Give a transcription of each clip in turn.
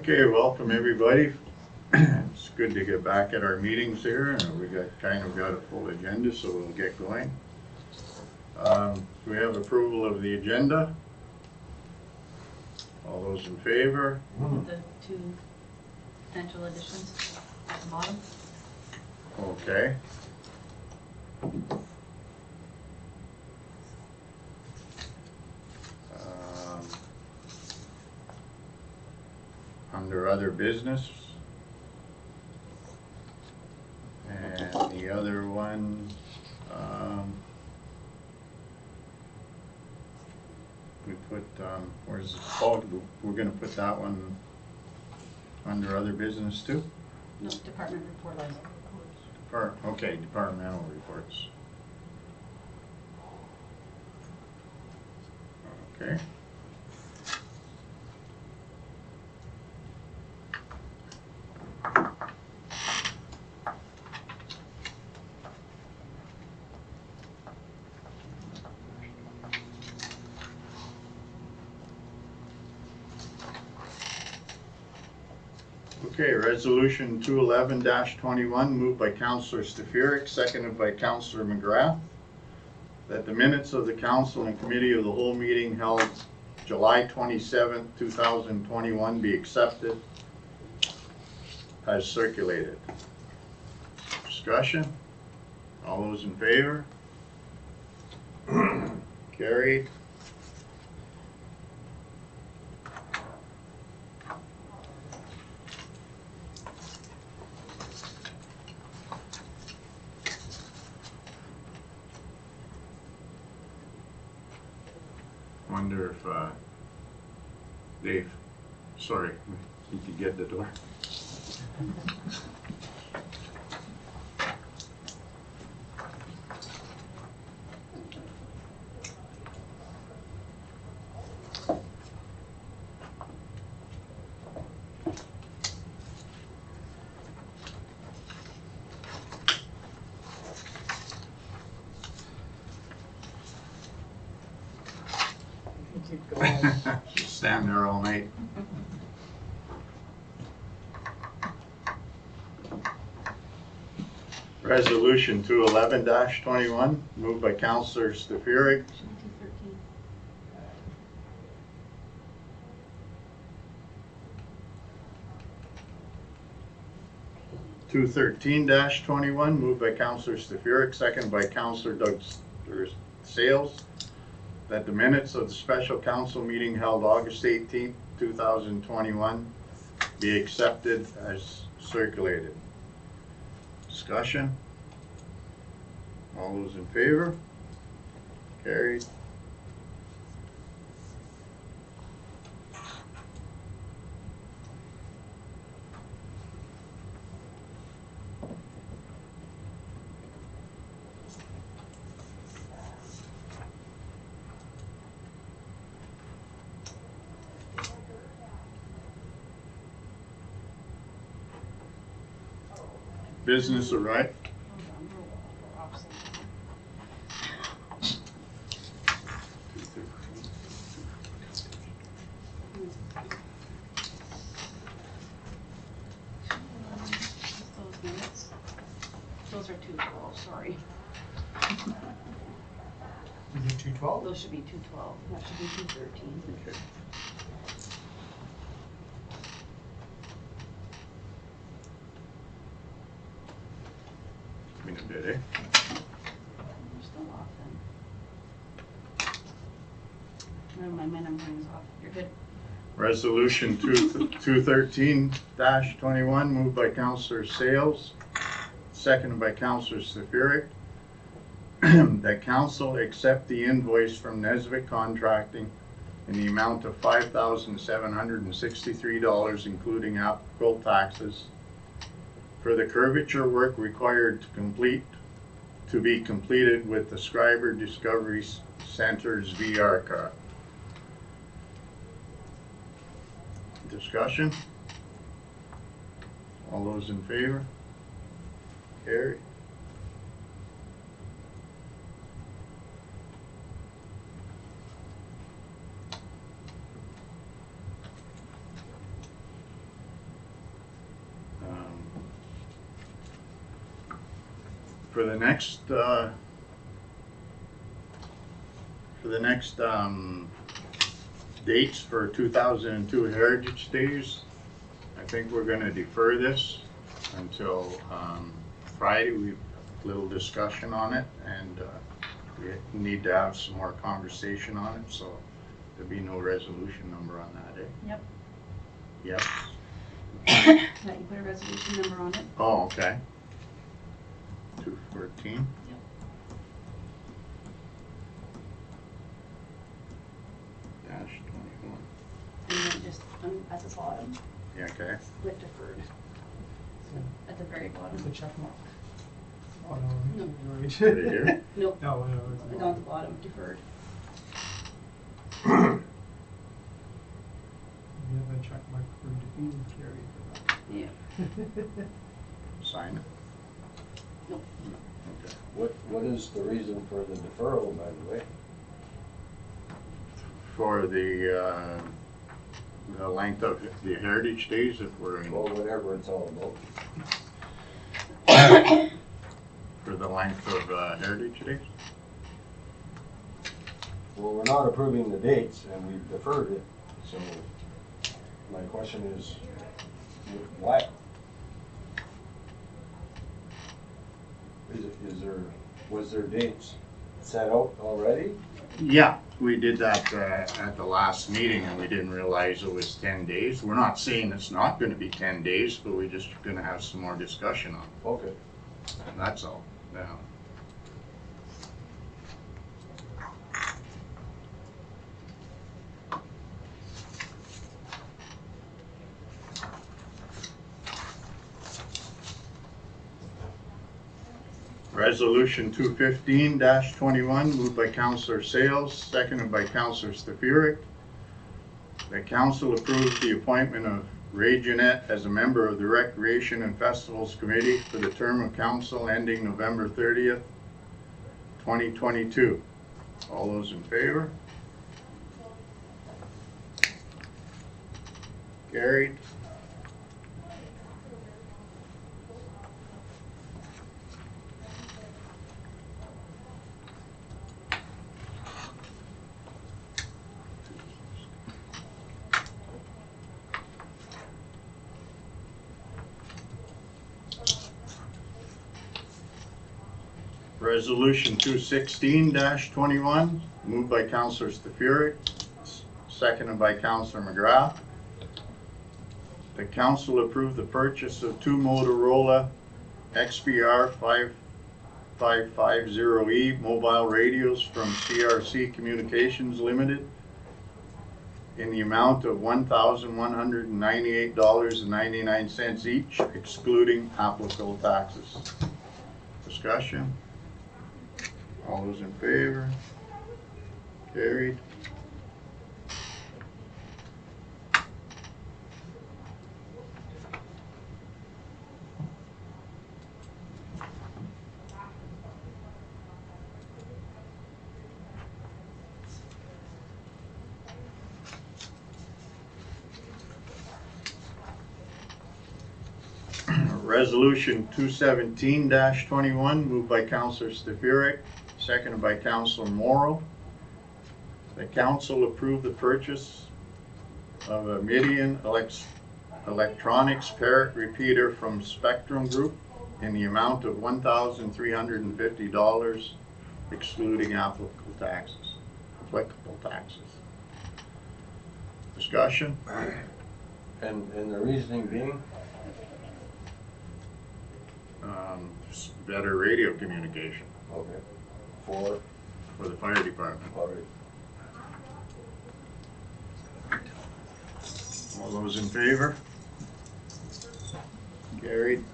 Okay, welcome everybody. It's good to get back at our meetings here. We got a full agenda, so we'll get going. We have approval of the agenda. All those in favor? The two potential additions at the bottom. Okay. Under other business. And the other one, we put, where's, oh, we're gonna put that one under other business too? No, department report lines. Okay, departmental reports. Okay. Okay, resolution 211-21, moved by Councillor Stefuric, seconded by Councillor McGrath, that the minutes of the council and committee of the whole meeting held July 27th, 2021 be accepted as circulated. Discussion? All those in favor? Carried. Wonder if Dave, sorry, you could get the door. Just stand there all night. Resolution 211-21, moved by Councillor Stefuric. 213-21, moved by Councillor Stefuric, second by Councillor Doug Sales, that the minutes of the special council meeting held August 18th, 2021 be accepted as circulated. Discussion? All those in favor? Carried. Business, all right? Those minutes. Those are 212, sorry. Is it 212? Those should be 212. That should be 213. Okay. Been a bit, eh? We're still off then. No, my minimum's off. You're good. Resolution 213-21, moved by Councillor Sales, seconded by Councillor Stefuric, that council accept the invoice from Nesbitt Contracting in the amount of $5,763, including applicable taxes, for the curvature work required to be completed with the Schreiber Discovery Center's VR car. Discussion? All those in favor? Carried. For the next dates for 2002 Heritage Days, I think we're gonna defer this until Friday. We've a little discussion on it, and we need to have some more conversation on it, so there'll be no resolution number on that, eh? Yep. Yep. That you put a resolution number on it. Oh, okay. 214. Yep. Dash 21. And then just at the bottom, Yeah, okay. with deferred. So at the very bottom. It's a check mark. Oh, No. no. Right here. Nope, No, it's on the bottom, deferred. You have a check mark for defeated carry Yeah. for that. Sign it. Nope. Okay. What is the reason for the deferral, by the way? For the length of the Heritage Days, if we're in, Well, whatever it's all about. for the length of Heritage Days? Well, we're not approving the dates and we've deferred it, so my question is, why? Was there dates set out already? Yeah, we did that at the last meeting, and we didn't realize it was 10 days. We're not saying it's not gonna be 10 days, but we're just gonna have some more discussion on it, Okay. and that's all, yeah. Resolution 215-21, moved by Councillor Sales, seconded by Councillor Stefuric. The council approves the appointment of Ray Jeanette as a member of the Recreation and Festivals Committee for the term of council ending November 30th, 2022. All those in favor? Carried. Resolution 216-21, moved by Councillor Stefuric, seconded by Councillor McGrath. The council approved the purchase of two Motorola XBR 5550E mobile radios from CRC Communications Limited in the amount of $1,198.99 each, excluding applicable taxes. Discussion? All those in favor? Carried. Resolution 217-21, moved by Councillor Stefuric, seconded by Councillor Morrow. The council approved the purchase of a Midian electronics parrot repeater from Spectrum Group in the amount of $1,350, excluding applicable taxes. Discussion? And the reasoning being? Better radio communication Okay. For the fire department. all right. All those in favor? Carried.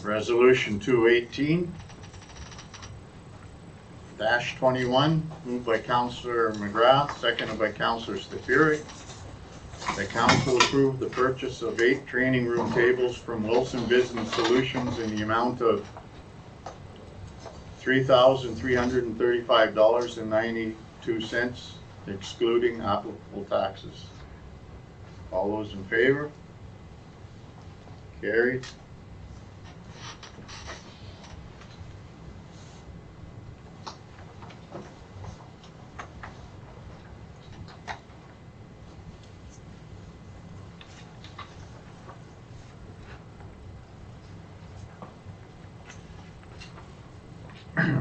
Resolution 218-22, 21, moved by Councillor McGrath, seconded by Councillor Stafiri. The council approved the purchase of 8 training room tables from Wilson Business Solutions in the amount of $3,335.92, excluding applicable taxes. All those in favor? Carried.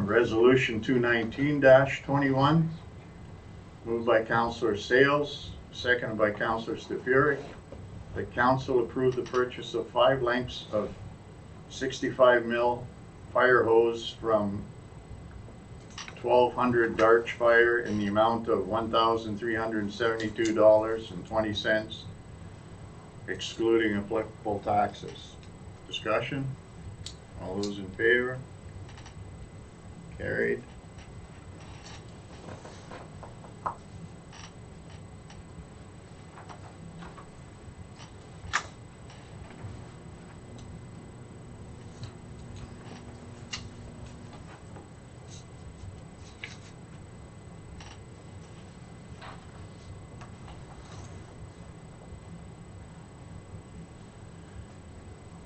Resolution 219-21, moved by Councillor Sales, seconded by Councillor Stafiri. The council approved the purchase of 5 lengths of 65 mil fire hose from 1200 Darch Fire in the amount of $1,372.20, excluding applicable taxes. Discussion? All those in favor? Carried.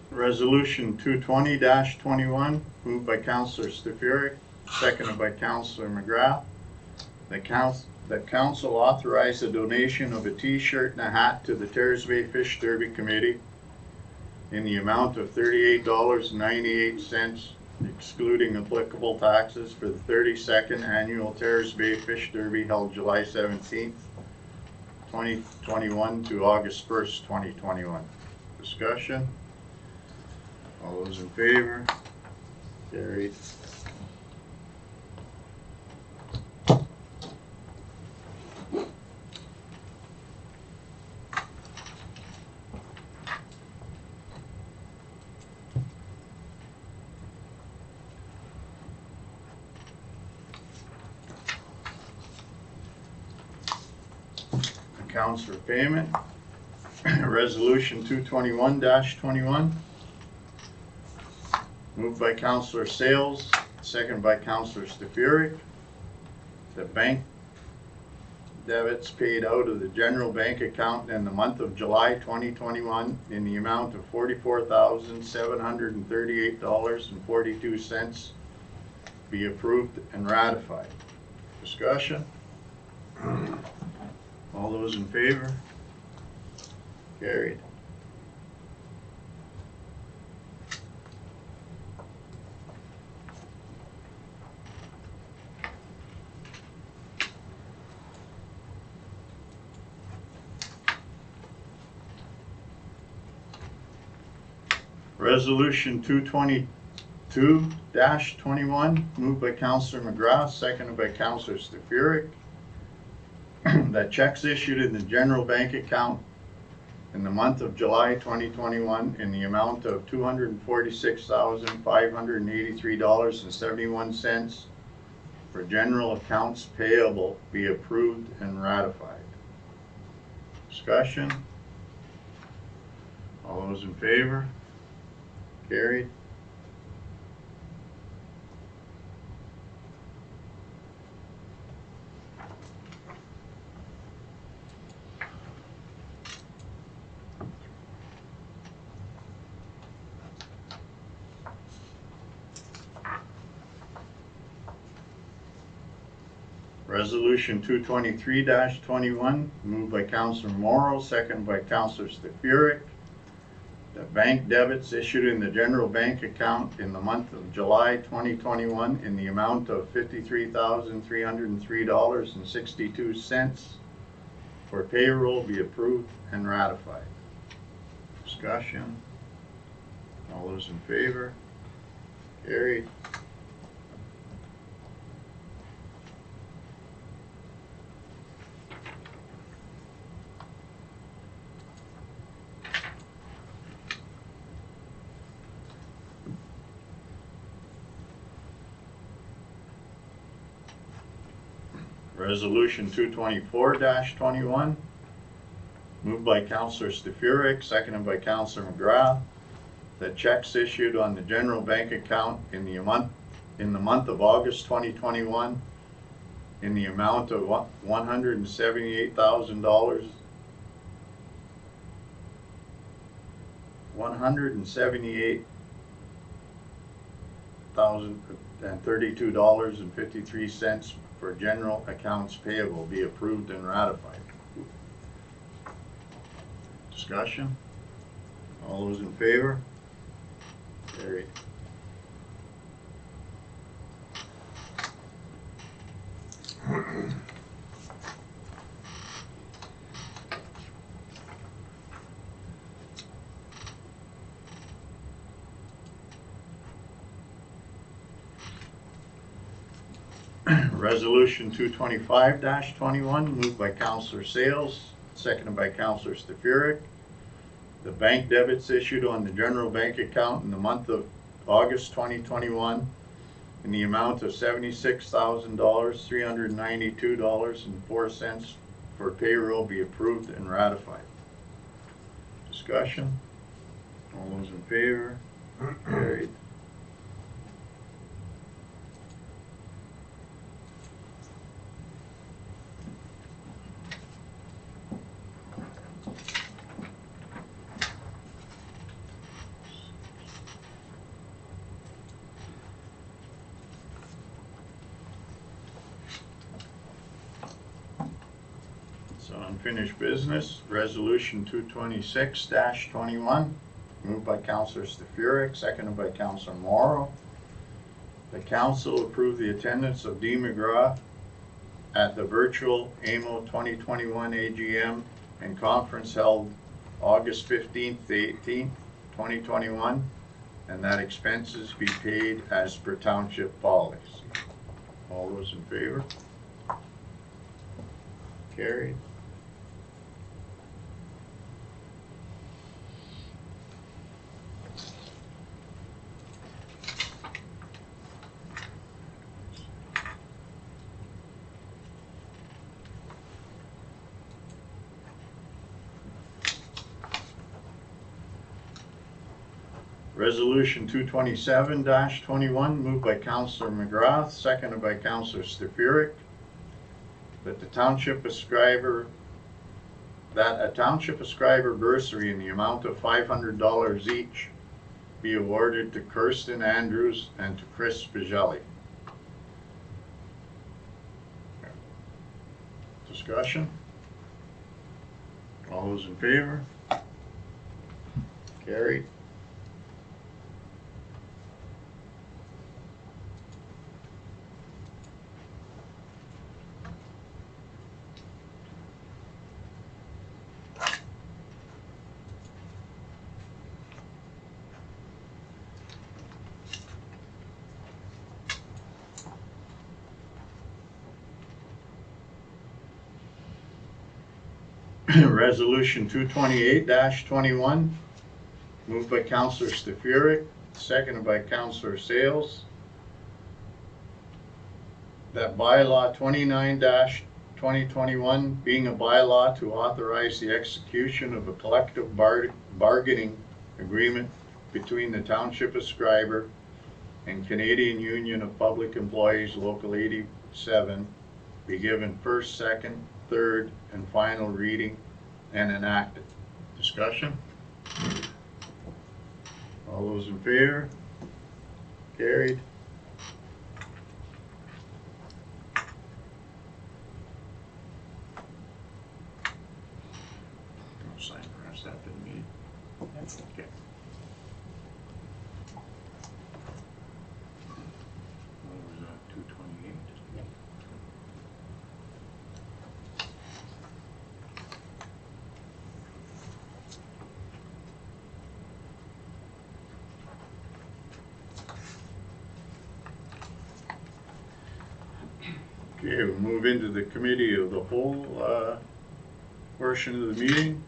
Resolution 220-21, moved by Councillor Stafiri, seconded by Councillor McGrath. The council authorized the donation of a t-shirt and a hat to the Terrace Bay Fish Derby Committee in the amount of $38.98, excluding applicable taxes, for the 32nd annual Terrace Bay Fish Derby held July 17th, 2021 to August 1st, 2021. Discussion? All those in favor? Carried. Accounts for payment. Resolution 221-21. Moved by Councillor Sales, seconded by Councillor Stafiri. The bank debits paid out of the general bank account in the month of July 2021 in the amount of $44,738.42 be approved and ratified. Discussion? All those in favor? Carried. Resolution 222-21, moved by Councillor McGrath, seconded by Councillor Stafiri. That checks issued in the general bank account in the month of July 2021 in the amount of $246,583.71 for general accounts payable be approved and ratified. Discussion? All those in favor? Carried. Resolution 223-21, moved by Councillor Morrow, seconded by Councillor Stafiri. The bank debits issued in the general bank account in the month of July 2021 in the amount of $53,303.62 for payroll be approved and ratified. Discussion? All those in favor? Carried. Resolution 224-21, moved by Councilor Stefurek, seconded by Councilor McGrath, that checks issued on the general bank account in the month of August 2021 in the amount of $178,000, $178,032.53 for general accounts payable be approved and ratified. Discussion? All those in favor? Carried. Resolution 225-21, moved by Councilor Sales, seconded by Councilor Stefurek. The bank debits issued on the general bank account in the month of August 2021 in the amount of $76,392.04 for payroll be approved and ratified. Discussion? All those in favor? Carried. So unfinished business, Resolution 226-21, moved by Councilor Stefurek, seconded by Councilor Morrow. The council approved the attendance of D. McGrath at the virtual AMO 2021 AGM and conference held August 15th to 18th, 2021, and that expenses be paid as per township policy. All those in favor? Carried. Resolution 227-21, moved by Councilor McGrath, seconded by Councilor Stefurek, that a township ascriber bursary in the amount of $500 each be awarded to Kirsten Andrews and to Chris Bigelli. Discussion? All those in favor? Carried. Resolution 228-21, moved by Councilor Stefurek, seconded by Councilor Sales, that bylaw 29-2021 being a bylaw to authorize the execution of a collective bargaining agreement between the Township of Schreiber and Canadian Union of Public Employees Local 87 be given first, second, third, and final reading and enacted. Discussion? All those in favor? Carried. I'll sign the rest after the meeting. That's okay. What was that, 228? Okay, we'll move into the committee of the whole portion of the meeting.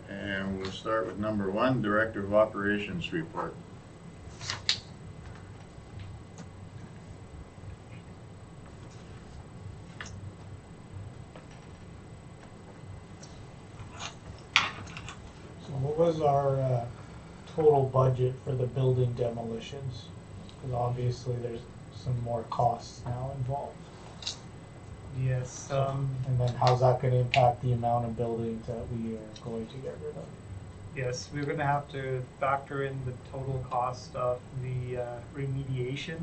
And we'll start with number 1, Director of Operations report. was our total budget for the building demolitions? Because obviously there's some more costs now involved. Yes, And then how's that gonna impact the amount of buildings that we are going to get rid of? yes, we're gonna have to factor in the total cost of the remediation.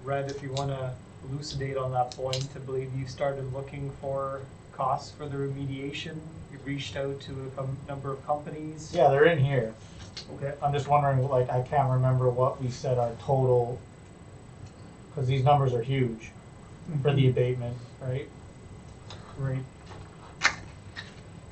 Red, if you wanna elucidate on that point, I believe you started looking for costs for the remediation. You reached out to a number of companies. Yeah, they're in here. Okay. I'm just wondering, like, I can't remember what we said our total, because these numbers are huge for the abatement, right? Right.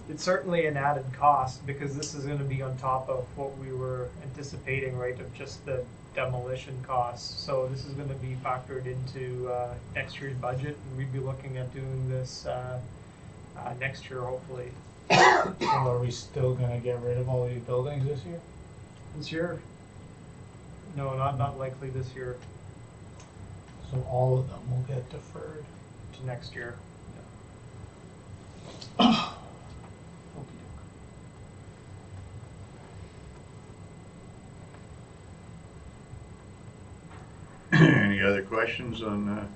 It's certainly an added cost because this is gonna be on top of what we were anticipating, right, of just the demolition costs. So this is gonna be factored into next year's budget, and we'd be looking at doing this next year, hopefully. So are we still gonna get rid of all these buildings this year? This year? No, not likely this year, So all of them will get deferred. to next year. Any other questions on,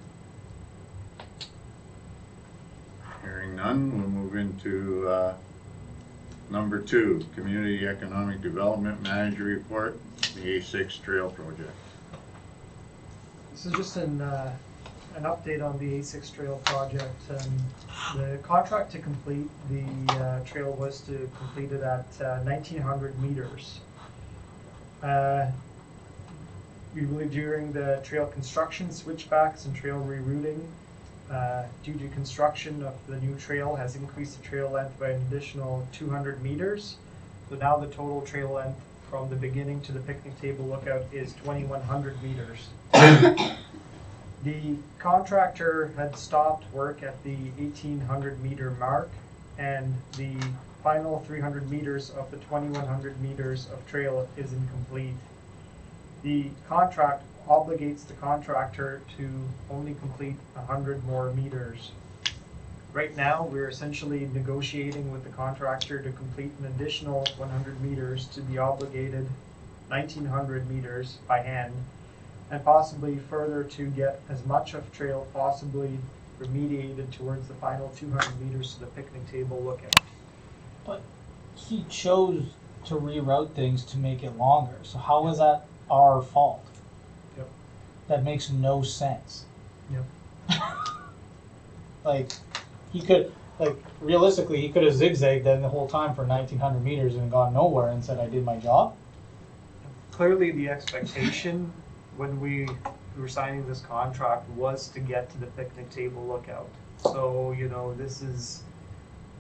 hearing none, we'll move into, number 2, Community Economic Development Manager Report, the A6 Trail Project. This is just an update on the A6 Trail project. The contract to complete the trail was to complete it at 1,900 meters. We believe during the trail construction, switchbacks and trail rerouting, due to construction of the new trail has increased the trail length by an additional 200 meters. So now the total trail length from the beginning to the picnic table lookout is 2,100 meters. The contractor had stopped work at the 1,800 meter mark, and the final 300 meters of the 2,100 meters of trail is incomplete. The contract obligates the contractor to only complete 100 more meters. Right now, we're essentially negotiating with the contractor to complete an additional 100 meters to the obligated 1,900 meters by hand, and possibly further to get as much of trail possibly remediated towards the final 200 meters to the picnic table lookout. But he chose to reroute things to make it longer, so how is that our fault? Yep. That makes no sense. Yep. Like, he could, like, realistically, he could have zigzagged then the whole time for 1,900 meters and gone nowhere and said, I did my job. Clearly, the expectation when we were signing this contract was to get to the picnic table lookout. So, you know, this is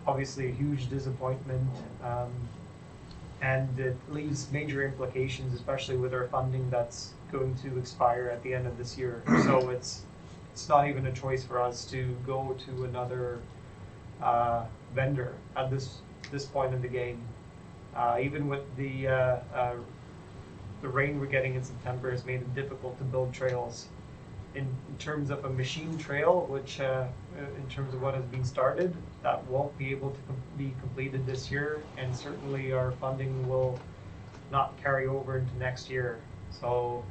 obviously a huge disappointment, and it leaves major implications, especially with our funding that's going to expire at the end of this year. So it's not even a choice for us to go to another vendor at this point in the game. Even with the rain we're getting in September has made it difficult to build trails. In terms of a machine trail, which in terms of what has been started, that won't be able to be completed this year, and certainly our funding will not carry over into next year. So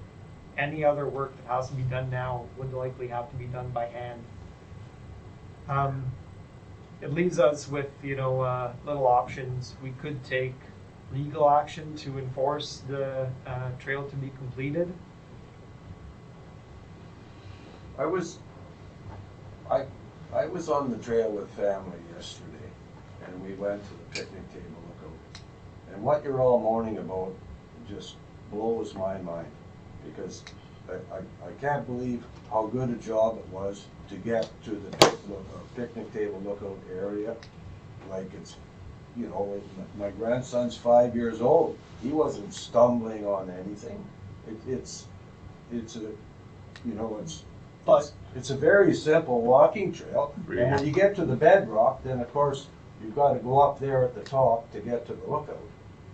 any other work that has to be done now would likely have to be done by hand. It leaves us with, you know, little options. We could take legal action to enforce the trail to be completed. I was on the trail with family yesterday, and we went to the picnic table lookout. And what you're all moaning about just blows my mind, because I can't believe how good a job it was to get to the picnic table lookout area. Like, it's, you know, my grandson's 5 years old. He wasn't stumbling on anything. It's a, you know, it's a very simple walking trail. And when you get to the bedrock, then of course you've got to go up there at the top to get to the lookout.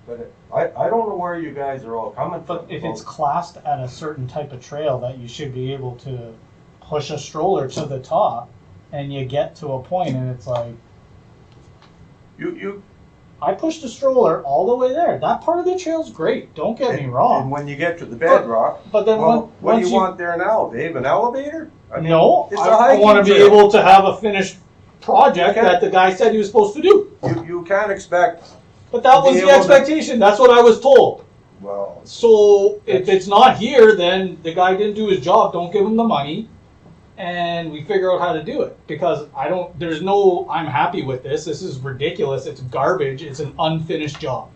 But I don't know where you guys are all coming from. But if it's classed at a certain type of trail that you should be able to push a stroller to the top, and you get to a point and it's like, I pushed the stroller all the way there. That part of the trail's great. Don't get me And wrong. when you get to the bedrock, But then well, what do once you want there now, Dave? An elevator? I mean, no, it's a I hiking want to be trail. able to have a finished project Okay. that the guy said he was supposed to do. You can't expect, But that To was be the able to- expectation. That's what I was told. well, So if it's not here, then the guy didn't do his job. Don't give him the money, and we figure out how to do it. Because there's no, I'm happy with this. This is ridiculous. It's garbage. It's an unfinished job.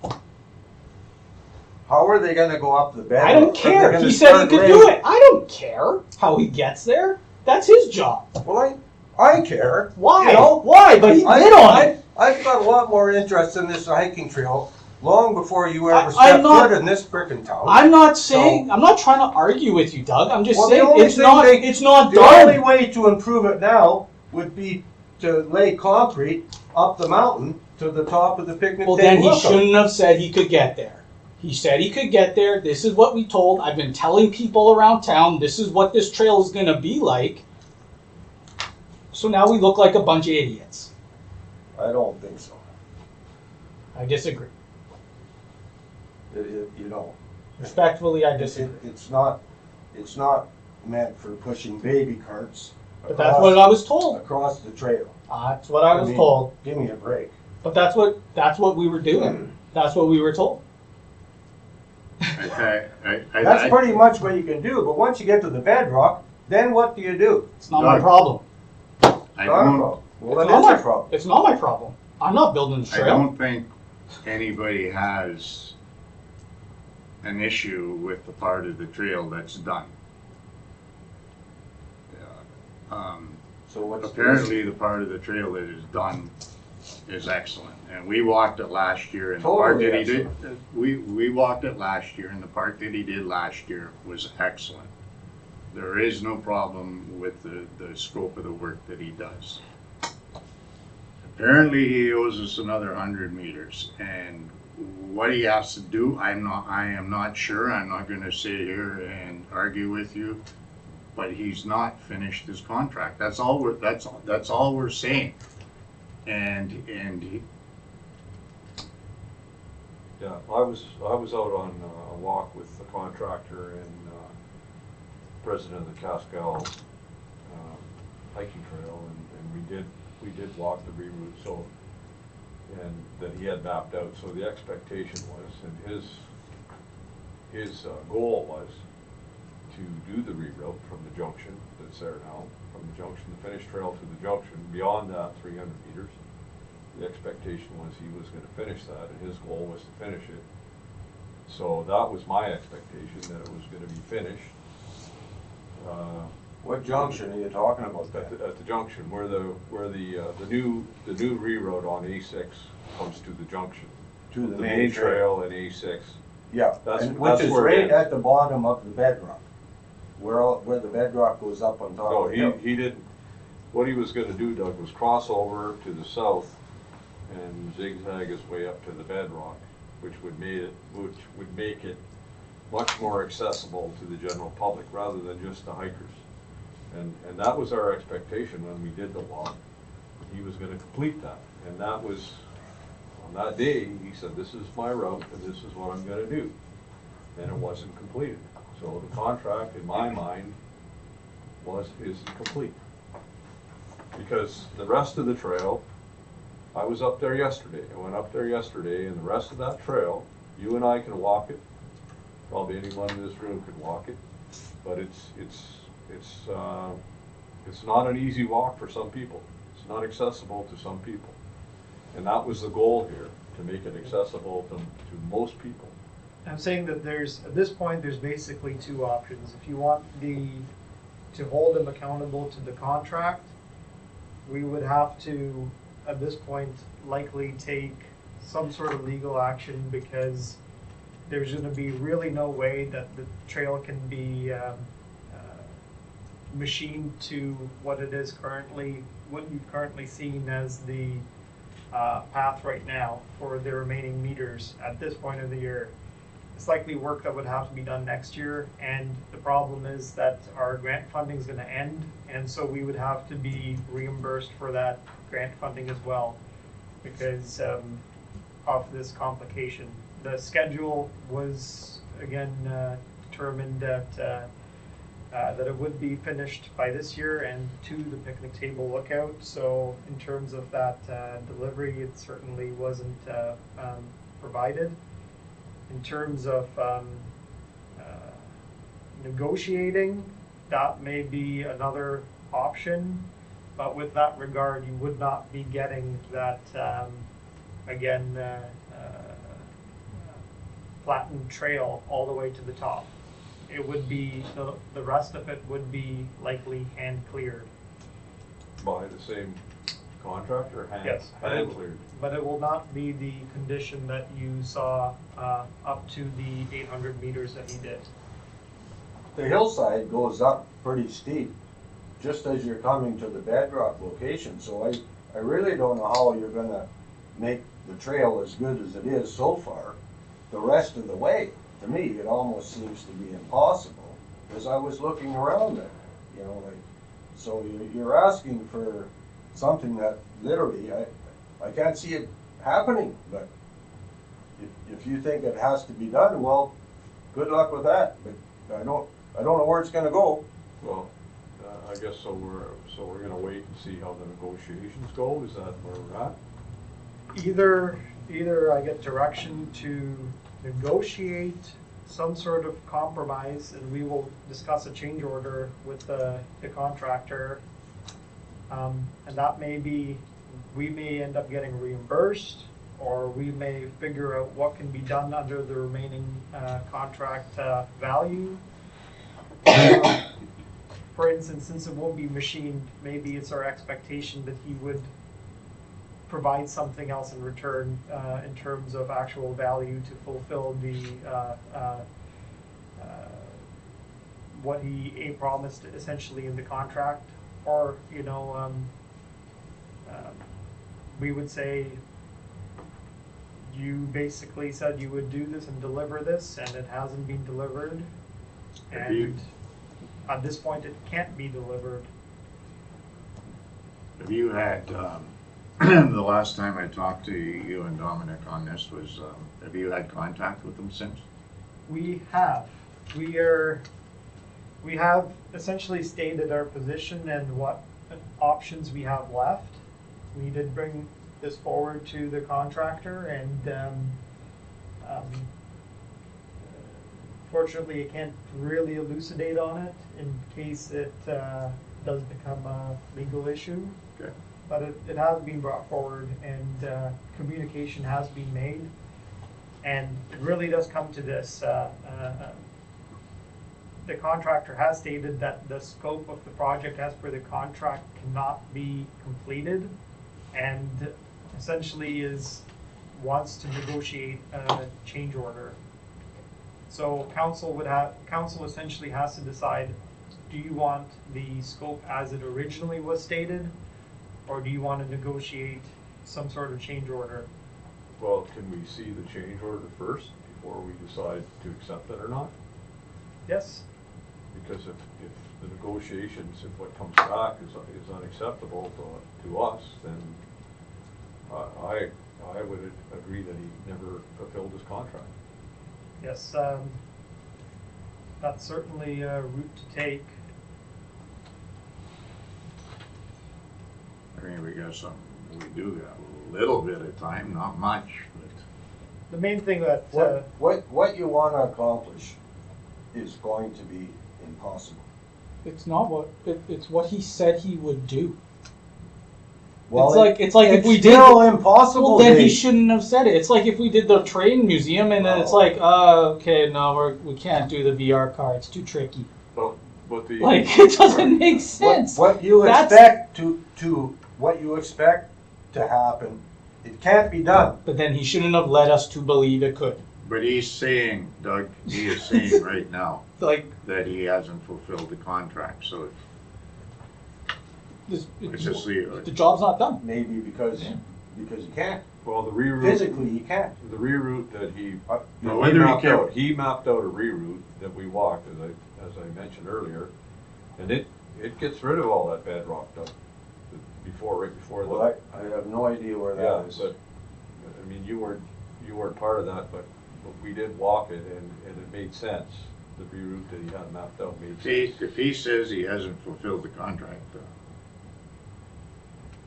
how are they gonna go up the bedrock? I don't Are they care. gonna He said he start could laying- do it. I don't care how he gets there. That's his job. Well, I care. Why? You know? Why? But he bid on it. I've got a lot more interest in this hiking trail long before you ever I'm stepped not- foot in this frickin' town. I'm not saying. I'm not trying to argue with you, Doug. I'm just Well, the saying only it's thing not. they- It's not The only done. way to improve it now would be to lay concrete up the mountain to the top of the picnic Well, table. then he lookout. shouldn't have said he could get there. He said he could get there. This is what we told. I've been telling people around town. This is what this trail is going to be like. So now we look like a bunch of idiots. I don't think so. I disagree. You know, Respectfully, I disagree. it's not meant for pushing baby carts But that's what I was told. across the trail. That's what I was mean, told. Give me a break. But that's what we were doing. That's what we were told. That's pretty much what you can do, but once you get to the bedrock, then what do you do? It's not my Doug, problem. I Not a don't, problem. Well, It's that not is a problem. It's not my problem. I'm not building the I trail. don't think anybody has an issue with the part of the trail that's done. So what's Apparently, the part of the trail that is done is excellent, and we walked it last year, and the part Totally that he did, we walked it last year, and the part that he did last year was excellent. There is no problem with the scope of the work that he does. Apparently, he owes us another 100 meters, and what he has to do, I am not sure. I'm not gonna sit here and argue with you, but he's not finished his contract. That's all we're saying. And he, Yeah, I was out on a walk with the contractor and president of the Cascal hiking trail, and we did walk the reroute, so, and that he had mapped out, so the expectation was, and his goal was to do the reroute from the junction that's there now, from the junction, the finished trail to the junction, beyond that 300 meters. The expectation was he was gonna finish that, and his goal was to finish it. So that was my expectation, that it was gonna be finished. What junction are you talking about there? At the junction, where the new reroad on A6 comes to the junction. To the main trail and A6. Yeah, That's- and which that's is where it right ends. at the bottom of the bedrock, where the bedrock goes up on top No, of the hill. he didn't, what he was gonna do, Doug, was cross over to the south and zigzag his way up to the bedrock, which would make it much more accessible to the general public rather than just the hikers. And that was our expectation when we did the walk. He was gonna complete that. And that was, on that day, he said, this is my route and this is what I'm gonna do. And it wasn't completed. So the contract, in my mind, isn't complete. Because the rest of the trail, I was up there yesterday. I went up there yesterday, and the rest of that trail, you and I can walk it. Probably anyone in this room could walk it, but it's not an easy walk for some people. It's not accessible to some people, and that was the goal here, to make it accessible to most people. I'm saying that at this point, there's basically two options. If you want to hold them accountable to the contract, we would have to, at this point, likely take some sort of legal action, because there's gonna be really no way that the trail can be machined to what it is currently, what you've currently seen as the path right now for the remaining meters at this point of the year. It's likely work that would have to be done next year, and the problem is that our grant funding is gonna end, and so we would have to be reimbursed for that grant funding as well, because of this complication. The schedule was, again, determined that it would be finished by this year and to the picnic table lookout. So in terms of that delivery, it certainly wasn't provided. In terms of negotiating, that may be another option, but with that regard, you would not be getting that, again, flattened trail all the way to the top. It would be, the rest of it would be likely hand cleared. By the same contractor, Yes, hand cleared. but it will not be the condition that you saw up to the 800 meters that he did. The hillside goes up pretty steep, just as you're coming to the bedrock location, so I really don't know how you're gonna make the trail as good as it is so far the rest of the way. To me, it almost seems to be impossible, because I was looking around there, you know, like, so you're asking for something that literally, I can't see it happening, but if you think it has to be done, well, good luck with that, but I don't know where it's gonna go. Well, I guess so we're gonna wait and see how the negotiations go, is that where we're at? Either I get direction to negotiate some sort of compromise, and we will discuss a change order with the contractor. And that may be, we may end up getting reimbursed, or we may figure out what can be done under the remaining contract value. For instance, since it won't be machined, maybe it's our expectation that he would provide something else in return in terms of actual value to fulfill the what he promised essentially in the contract. Or, you know, we would say, you basically said you would do this and deliver this, and it hasn't been delivered. And at this point, it can't be delivered. Have you had, the last time I talked to you and Dominic on this was, have you had contact with them since? We have. We have essentially stated our position and what options we have left. We did bring this forward to the contractor, and fortunately, I can't really elucidate on it in case it does become a legal issue. Okay. But it has been brought forward, and communication has been made. And it really does come to this. The contractor has stated that the scope of the project as per the contract cannot be completed, and essentially wants to negotiate a change order. So council essentially has to decide, do you want the scope as it originally was stated, or do you want to negotiate some sort of change order? Well, can we see the change order first before we decide to accept it or not? Yes? Because if the negotiations, if what comes back is unacceptable to us, then I would agree that he never fulfilled his contract. Yes, that's certainly a route to take. I mean, we do got a little bit of time, not much, but. The main thing that, What you wanna accomplish is going to be impossible. It's not it's what he said he would do. Well, it's like if we did still impossible. Well, then he Dave. shouldn't have said it. It's like if we did the train museum, and then it's Oh. like, okay, no, we can't do the VR car. It's too tricky. But the Like, it doesn't make sense. What you That's- expect what you expect to happen, it can't be done. But then he shouldn't have led us to believe it could. But he's saying, Doug, he is saying right now Like, that he hasn't fulfilled the contract, so this, let's just leave the it. job's not done. Maybe because you can't. well, the reroute. Physically, you can't. The reroute that he, No, whether he can- he mapped out a reroute that we walked, as I mentioned earlier, and it gets rid of all that bedrock stuff right before the. Well, I have no idea where Yeah, that is. but, I mean, you weren't you weren't part of that, but we did walk it and it made sense. The reroute that he had mapped out made sense. If he says he hasn't fulfilled the contract,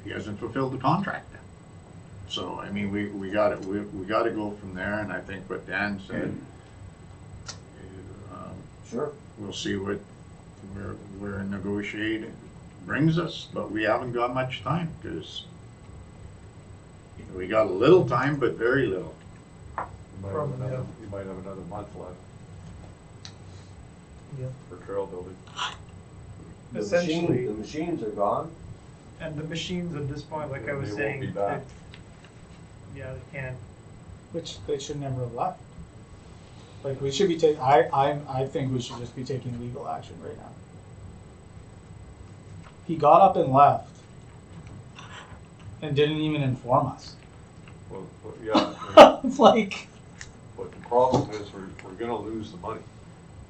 he hasn't fulfilled the contract. So, I mean, we gotta go from there, and I think what Dan said, Sure. we'll see where negotiating brings us, but we haven't got much time, because we got a little time, but very little. You might have another month left Yeah. for trail building. Essentially. The machines are gone. And the machines at this point, like I was They won't saying, be back. yeah, they can't. Which they should never have left. Like, we should be taking, I think we should just be taking legal action right now. He got up and left and didn't even inform us. Well, yeah, It's like, but the problem is we're gonna lose the money.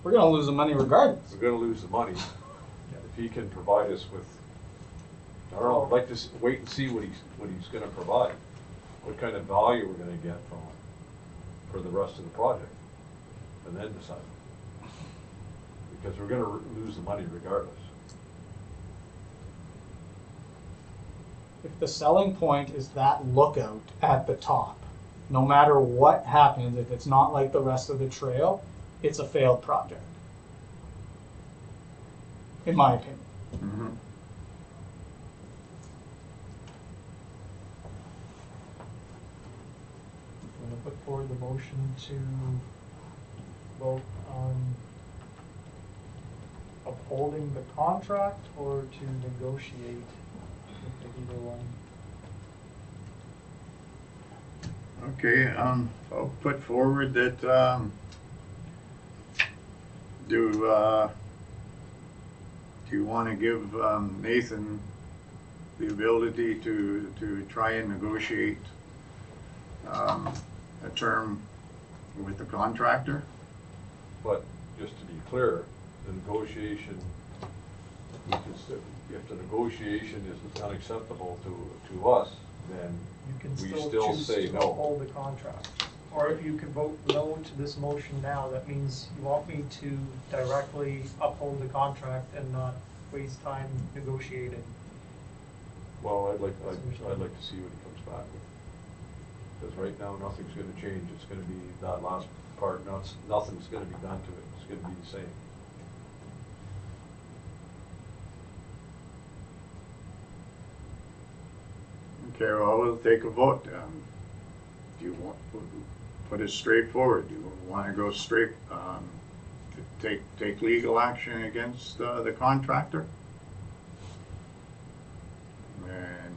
we're gonna lose the money regardless. We're gonna lose the money. If he can provide us with, I don't know, I'd like to wait and see what he's gonna provide. What kind of value we're gonna get from it for the rest of the project, and then decide. Because we're gonna lose the money regardless. If the selling point is that lookout at the top, no matter what happens, if it's not like the rest of the trail, it's a failed project. In my opinion. Mhm. I'm gonna put forward the motion to vote on upholding the contract or to negotiate with either one. Okay, I'll put forward that, do you wanna give, Nathan the ability to try and negotiate, a term with the contractor? But just to be clear, the negotiation, if the negotiation is unacceptable to us, then You can we still still choose say to no. uphold the contract. Or if you can vote no to this motion now, that means you want me to directly uphold the contract and not waste time negotiating. Well, I'd like to see what he comes back with. Because right now, nothing's gonna change. It's gonna be that last part, nothing's gonna be done to it. It's gonna be the same. Okay, well, we'll take a vote. Do you want, put it straightforward, do you wanna go straight, to take legal action against, the contractor? And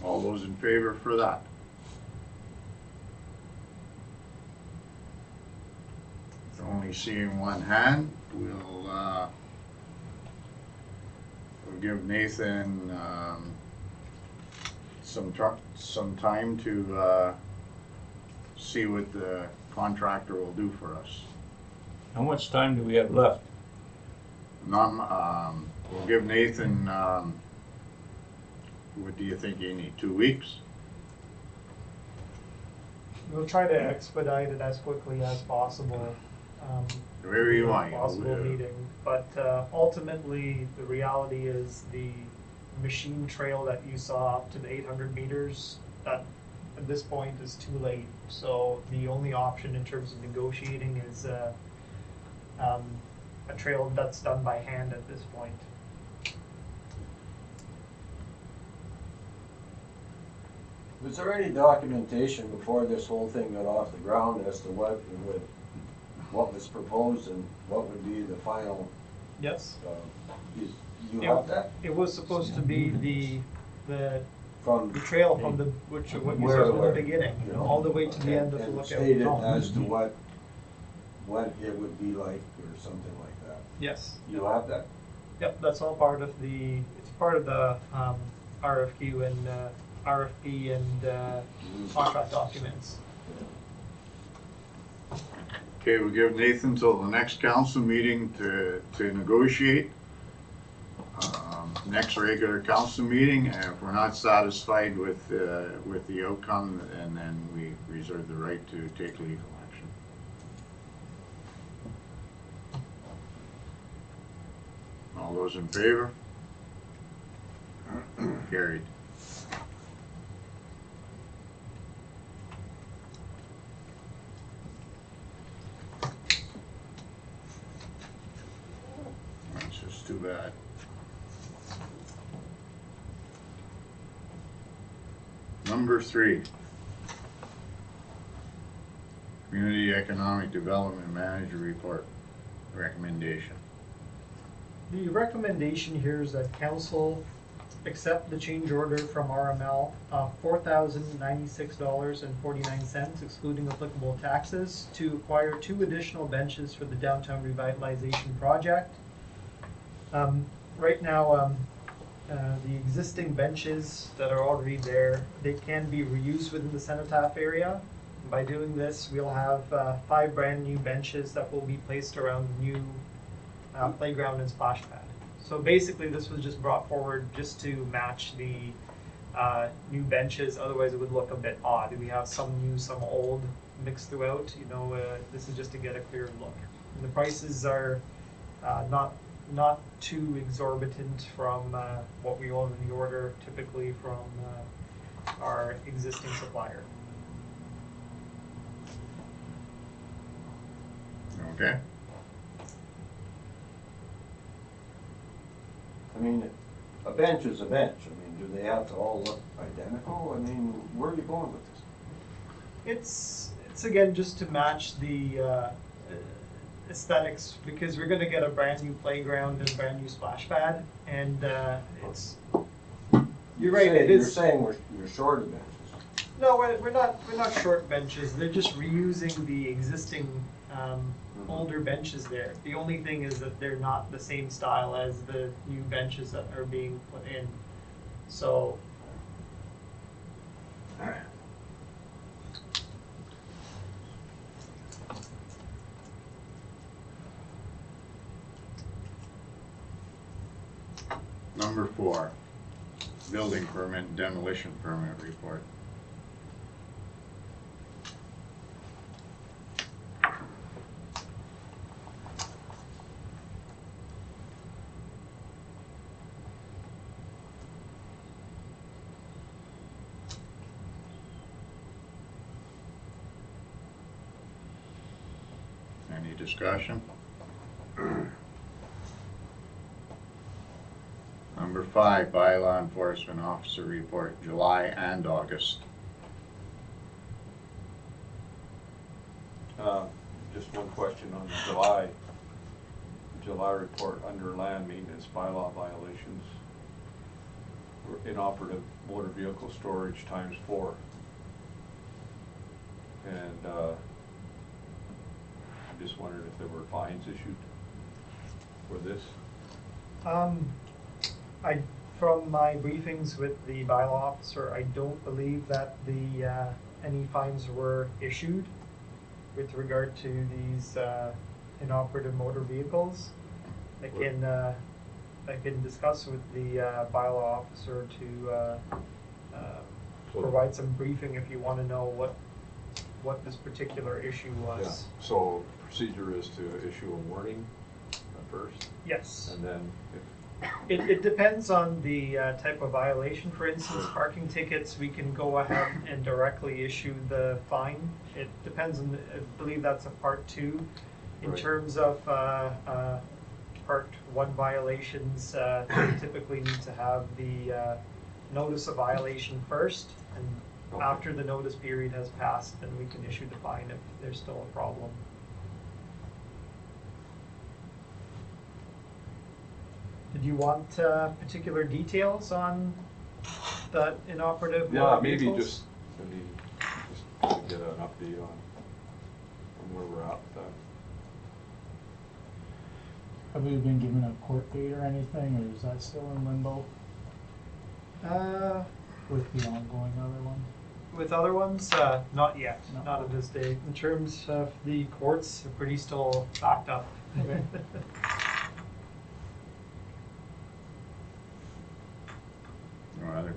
all those in favor for that? Only seeing one hand, we'll give Nathan, some time to, see what the contractor will do for us. How much time do we have left? We'll give Nathan, what do you think you need, 2 weeks? We'll try to expedite it as quickly as possible. Wherever you want. Possible meeting, but ultimately, the reality is the machine trail that you saw up to the 800 meters, that at this point is too late. So the only option in terms of negotiating is a trail that's done by hand at this point. Was there any documentation before this whole thing got off the ground as to what was proposed and what would be the final, Yes, you have that? it was supposed to be the From, trail from what you saw from the beginning, you know, all the way to the end of the and lookout. stated as to what it would be like or something like that. Yes. You have that? Yep, that's all part of it's part of the RFQ and RFP and contract documents. Okay, we'll give Nathan till the next council meeting to negotiate. next regular council meeting, and if we're not satisfied with the outcome, and then we reserve the right to take legal action. All those in favor? Carried. That's just too bad. Number 3. Community Economic Development Manager Report recommendation. The recommendation here is that council accept the change order from RML of $4,096.49, excluding applicable taxes, to acquire 2 additional benches for the downtown revitalization project. Right now, the existing benches that are already there, they can be reused within the cenotaph area. By doing this, we'll have 5 brand new benches that will be placed around the new playground and splash pad. So basically, this was just brought forward just to match the new benches. Otherwise, it would look a bit odd. We have some new, some old mixed throughout. You know, this is just to get a clearer look. And the prices are not too exorbitant from what we already order, typically from our existing supplier. Okay. I mean, a bench is a bench. I mean, do they have to all look identical? I mean, where are you going with this? It's again just to match the aesthetics, because we're going to get a brand new playground and brand new splash pad, and it's. You're right. You're saying you're short of benches. No, we're not short benches. They're just reusing the existing older benches there. The only thing is that they're not the same style as the new benches that are being put in. So. Number 4, building permit and demolition permit report. Any discussion? Number 5, bylaw enforcement officer report, July and August. Just one question on the July report under land maintenance bylaw violations. Inoperative motor vehicle storage ×4. And I just wondered if there were fines issued for this. From my briefings with the bylaw officer, I don't believe that any fines were issued with regard to these inoperative motor vehicles. I can discuss with the bylaw officer to provide some briefing if you want to know what this particular issue was. Yeah. So procedure is to issue a warning at first, Yes. and then if It depends on the type of violation. For instance, parking tickets, we can go ahead and directly issue the fine. It depends on, I believe that's a part 2. In Right. terms of part 1 violations, we typically need to have the notice of violation first, and Okay. after the notice period has passed, then we can issue the fine if there's still a problem. Did you want particular details on the inoperative yeah, motor maybe vehicles? just to get an update on where we're at with that. Have we been given a court date or anything, or is that still in limbo with the ongoing other ones? With other ones, not yet, No. not at this date. In terms of the courts, they're pretty still backed up. Okay.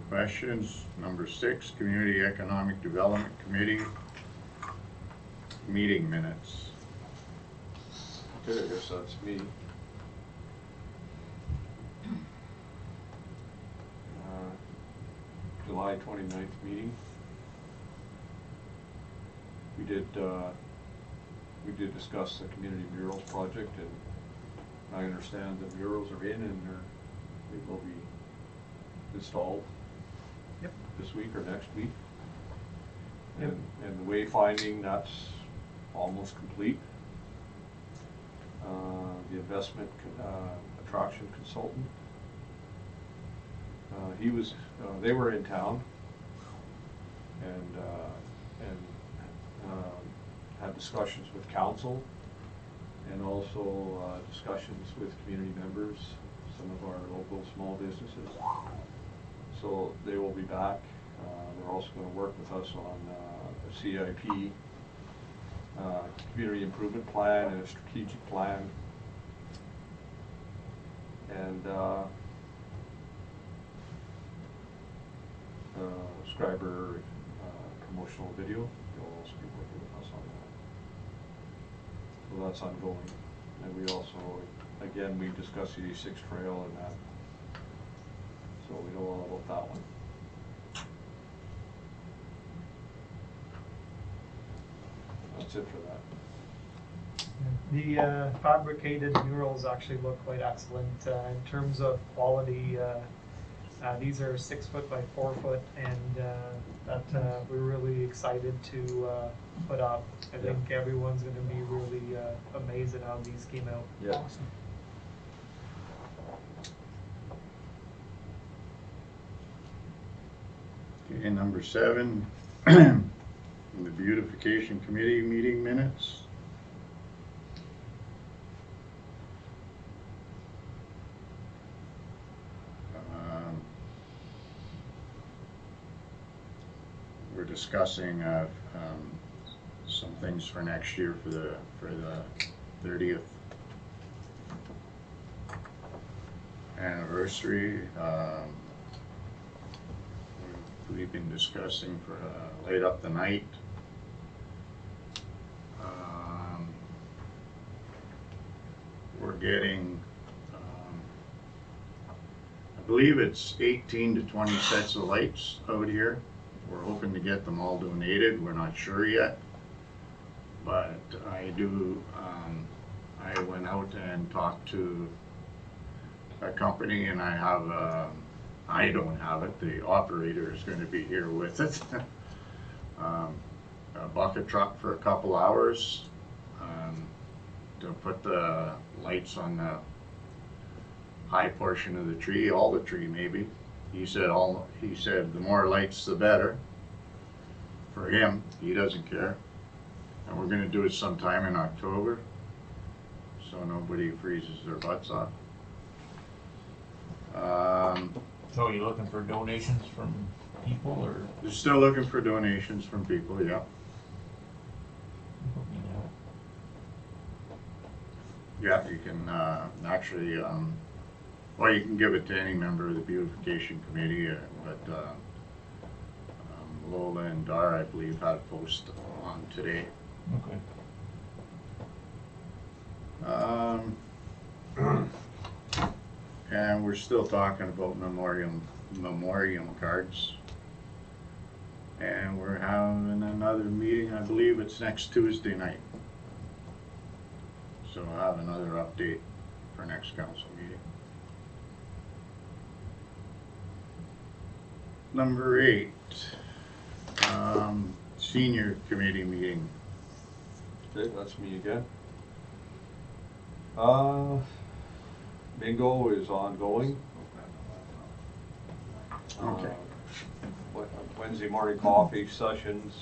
questions? Number 6, Community Economic Development Committee meeting minutes. Okay, I guess that's me. July 29th meeting. We did discuss the community murals project, and I understand the murals are in and they will be installed. Yep. This week or next week. Yep. And the wayfinding, that's almost complete. The investment attraction consultant, they were in town and had discussions with council and also discussions with community members, some of our local small businesses. So they will be back. They're also going to work with us on a CIP, community improvement plan, and a strategic plan. And Schreiber promotional video. They'll also be working with us on that. So that's ongoing. And we also, again, we discussed the E6 trail and that. So we know all about that one. That's it for that. The fabricated murals actually look quite excellent in terms of quality. These are 6 foot by 4 foot, and that we're really excited to put up. I think everyone's going to be really amazed at how these came out. Yeah. Awesome. Okay, number 7, the Beautification Committee meeting minutes. We're discussing some things for next year for the 30th anniversary. We've been discussing for Light Up the Night. We're getting, I believe it's 18 to 20 sets of lights out here. We're hoping to get them all donated. We're not sure yet. But I went out and talked to a company, and I don't have it. The operator is going to be here with it. A bucket truck for a couple hours to put the lights on the high portion of the tree, all the tree maybe. He said the more lights the better for him. He doesn't care. And we're going to do it sometime in October, so nobody freezes their butts off. So you're looking for donations from people, or? They're still looking for donations from people, yeah. Yeah, you can actually, well, you can give it to any member of the beautification committee, but Lola and Dar, I believe, had a post on today. Okay. And we're still talking about memoriam cards. And we're having another meeting, I believe it's next Tuesday night. So I'll have another update for next council meeting. Number 8, senior committee meeting. Okay, that's me again. Bingo is ongoing. Okay. Wednesday morning coffee sessions.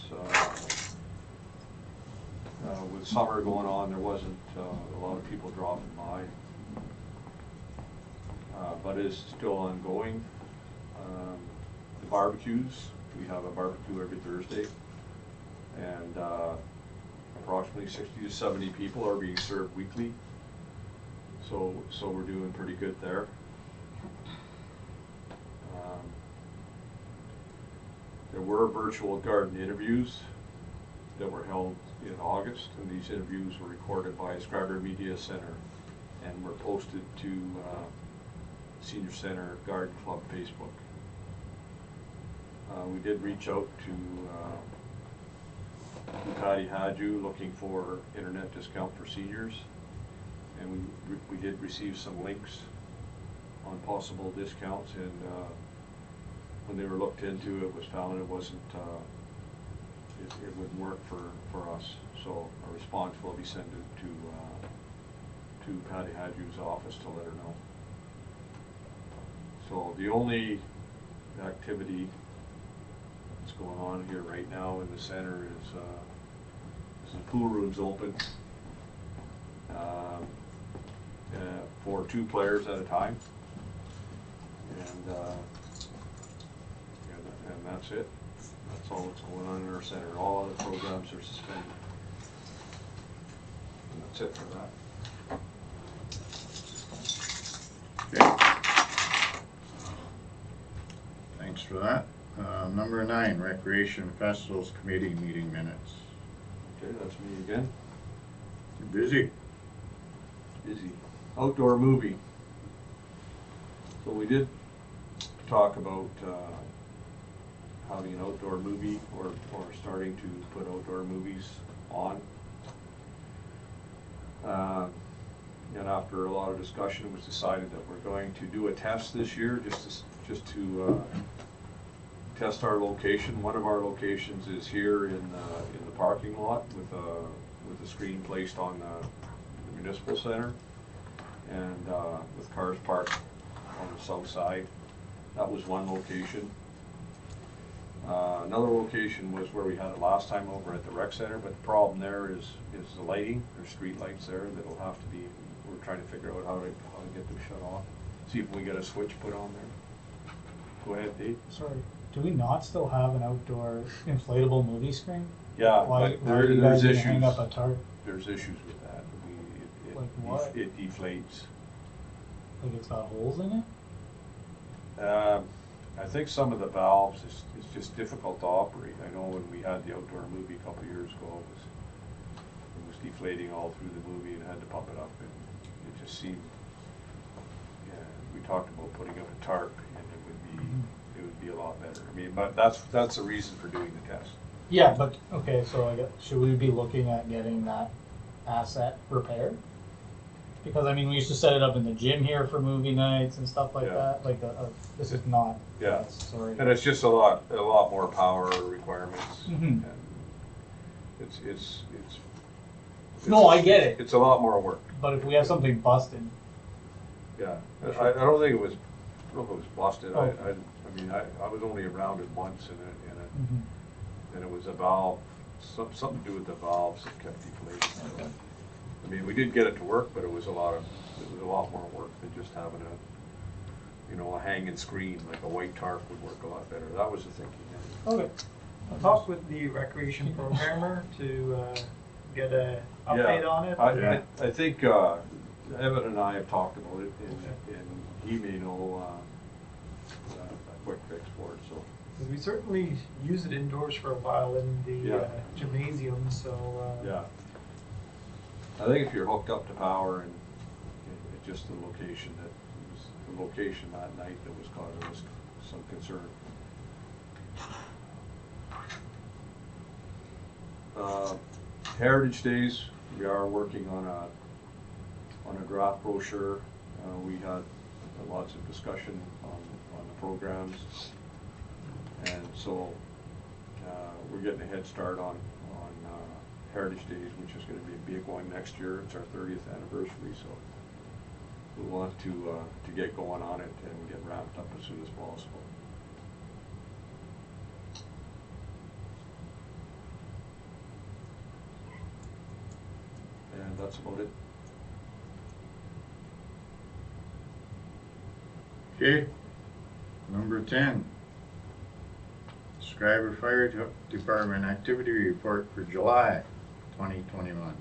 With summer going on, there wasn't a lot of people dropping by, but it's still ongoing. The barbecues, we have a barbecue every Thursday, and approximately 60 to 70 people are being served weekly. So we're doing pretty good there. were virtual garden interviews that were held in August, and these interviews were recorded by Schreiber Media Center and were posted to Senior Center Garden Club Facebook. We did reach out to Patty Hadju looking for internet discount for seniors, and we did receive some links on possible discounts, and when they were looked into, it was found it wasn't, it wouldn't work for us. So a response will be sent to Patty Hadju's office to let her know. So the only activity that's going on here right now in the center is the pool room's open for 2 players at a time, and that's it. That's all that's going on in our center. All other programs are suspended. And that's it for that. Okay. Thanks for that. Number 9, Recreation Festivals Committee meeting minutes. Okay, that's me again. You busy? Busy. Outdoor movie. So we did talk about having an outdoor movie or starting to put outdoor movies on. And after a lot of discussion, it was decided that we're going to do a test this year just to test our location. One of our locations is here in the parking lot with a screen placed on the municipal center, and with cars parked on the south side. That was one location. Another location was where we had it last time over at the rec center, but the problem there is the lighting. There's street lights there that'll have to be, we're trying to figure out how to get them shut off. See if we get a switch put on there. Go ahead, Dave. Sorry, do we not still have an outdoor inflatable movie screen? Yeah, Why but are you there's guys gonna issues. hang up a tarp? There's issues with that. Like what? It deflates. Like it's got holes in it? I think some of the valves is just difficult to operate. I know when we had the outdoor movie a couple of years ago, it was deflating all through the movie and had to pump it up, and it just seemed. Yeah, we talked about putting up a tarp, and it would be a lot better. I mean, but that's the reason for doing the test. Yeah, but, okay, so should we be looking at getting that asset repaired? Because, I mean, we used to set it up in the gym here for movie nights and stuff like Yeah. that, like, this is not. Yeah. Sorry. And it's just a lot more power requirements, Mhm. and it's No, I get it, It's a lot more work. but if we have something busted, Yeah, I don't think it was. I don't know if it was busted. Oh. I mean, I was only around it once, and it was a valve, something to do with the valves that kept deflating. Okay. I mean, we did get it to work, but it was a lot more work than just having a hanging screen, like a white tarp would work a lot better. That was the thinking. Okay. I'll talk with the recreation programmer to get a update on it. I think Evan and I have talked about it, and he may know a quick fix for it. So. We certainly use it indoors for a while in the Yeah. gymnasium, so. Yeah. I think if you're hooked up to power and it's just the location that night that was causing us some concern. Heritage Days, we are working on a draft brochure. We had lots of discussion on the programs, and so we're getting a head start on Heritage Days, which is going to be a big one next year. It's our 30th anniversary, so we want to get going on it and get wrapped up as soon as possible. And that's about it. Okay. Number 10, Schreiber Fire Department Activity Report for July 2021.